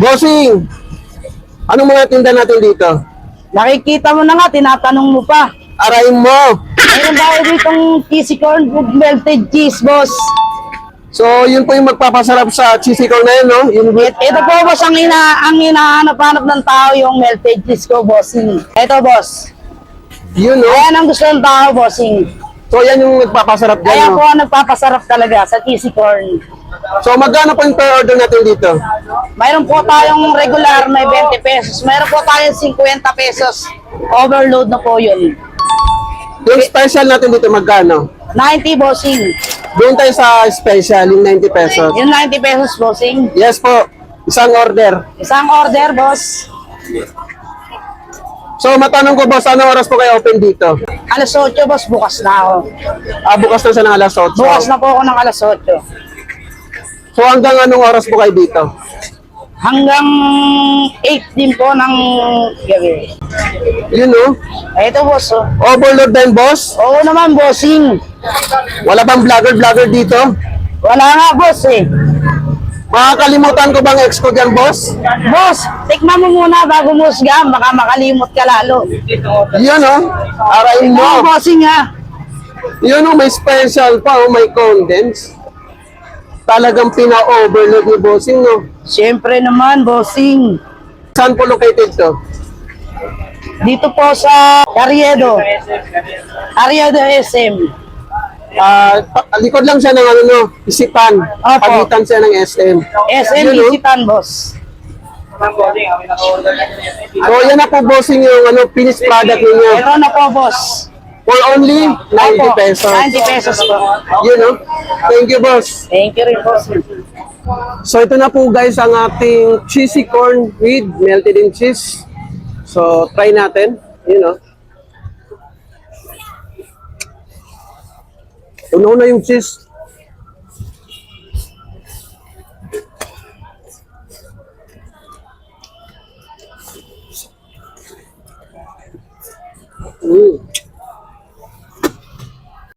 Bossing, anong mga tinda natin dito? Nakikita mo na nga, tinatanong mo pa. Arayin mo. Mayroon ba kayo ditong cheesy corn with melted cheese, boss? So, yun po yung magpapasarap sa cheesy corn na yun, no? Yung Ito po, boss, ang hinahanap-hanap ng tao yung melted cheese ko, bossing. Ito, boss. yun, no? Ayan ang gusto ng tao, bossing. So, yan yung nagpapasarap dyan, Kaya no? po ang nagpapasarap talaga sa cheesy corn. So, magkano po yung per order natin dito? Mayroon po tayong regular, may 20 pesos. Mayroon po tayong 50 pesos. Overload na po yun. Yung special natin dito, magkano? 90, bossing. Doon tayo sa special, yung 90 pesos. Yung 90 pesos, bossing. Yes po, isang order. Isang order, boss. So, matanong ko, boss, anong oras po kayo open dito? Alas 8, boss, bukas na ako. Bukas na sa ng alas 8. Bukas na po ako ng alas 8. So, hanggang anong oras po kayo dito? Hanggang 8 din po ng gabi. Yun, no? Ito, boss. Oh. Overload din, boss? Oo naman, bossing. Wala bang vlogger dito? Wala nga, boss eh. Makakalimutan ko bang ex ko dyan, boss? Boss, tikman mo muna bago musga. Baka makalimot ka lalo. Yun, no? Arayin Oo, mo. bossing ha. Yun, no? May special pa, oh, may condense. Talagang pina-overload ni bossing, no? Siyempre naman, bossing. Saan po located to? Dito po sa Carriedo. Carriedo SM. Likod lang siya ng ano, no? Isipan. Opo. Pagitan siya ng SM. SM Yun, no? Isitan, boss. So, yan na po, bossing, yung ano, finished product ninyo. Ito na po, boss. For only 90 Opo, pesos. 90 pesos po. Yun, no? Thank you, boss. Thank you rin, boss. So, ito na po, guys, ang ating cheesy corn with melted in cheese. So, try natin. Yun, no? Una-una yung cheese. Mm.